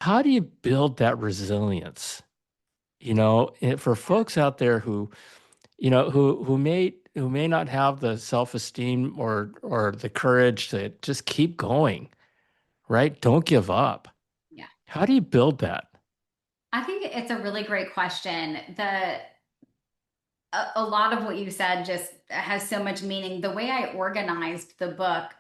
how do you build that resilience? For folks out there who may not have the self-esteem or the courage to just keep going, right? Don't give up. Yeah. How do you build that? I think it's a really great question. A lot of what you said just has so much meaning. The way I organized the book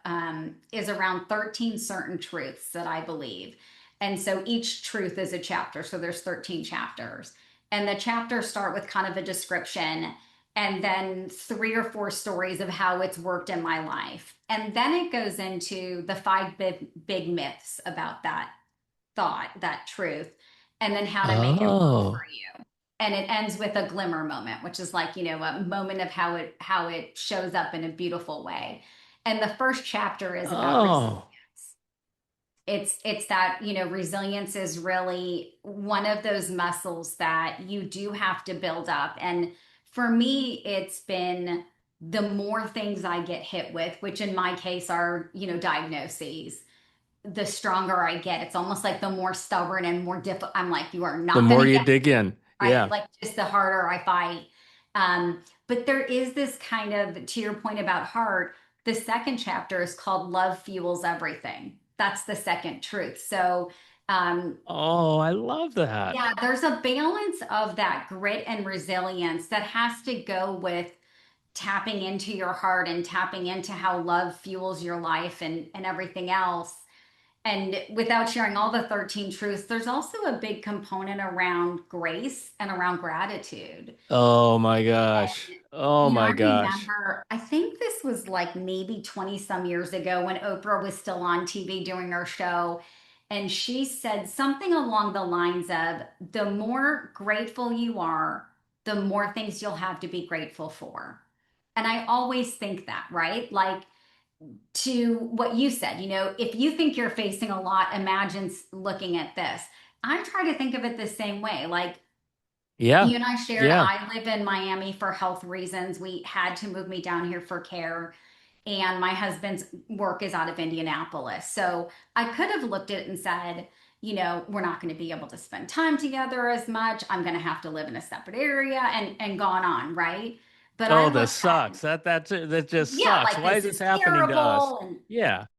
is around 13 certain truths that I believe. And so each truth is a chapter. So there's 13 chapters. And the chapters start with kind of a description and then three or four stories of how it's worked in my life. And then it goes into the five big myths about that thought, that truth, and then how to make it work for Oh, you. And it ends with a glimmer moment, which is like, a moment of how it shows up in a beautiful way. And the first chapter is about resilience. oh, It's that, resilience is really one of those muscles that you do have to build up. And for me, it's been the more things I get hit with, which in my case are, diagnoses, the stronger I get. It's almost like the more stubborn and more difficult. I'm like, you are the not going more to you get dig in. right. Yeah. Like just the harder I fight. But there is this kind of, to your point about heart, the second chapter is called Love Fuels Everything. That's the second truth. So, um, Oh, I love that. yeah, there's a balance of that grit and resilience that has to go with tapping into your heart and tapping into how love fuels your life and everything else. And without sharing all the 13 truths, there's also a big component around grace and around gratitude. Oh my gosh. Oh I my gosh. remember, I think this was like maybe 20 some years ago when Oprah was still on TV doing her show. And she said something along the lines of the more grateful you are, the more things you'll have to be grateful for. And I always think that, right? Like, to what you said, if you think you're facing a lot, imagine looking at this. I try to think of it the same way. Like Yeah. you and I shared, Yeah. I live in Miami for health reasons. We had to move me down here for care. And my husband's work is out of Indianapolis. So I could have looked at it and said, we're not going to be able to spend time together as much. I'm going to have to live in a separate area and gone on, right? But Oh, I this looked at, sucks. That just yeah, sucks. like Why this is this is happening to us? terrible. And Yeah.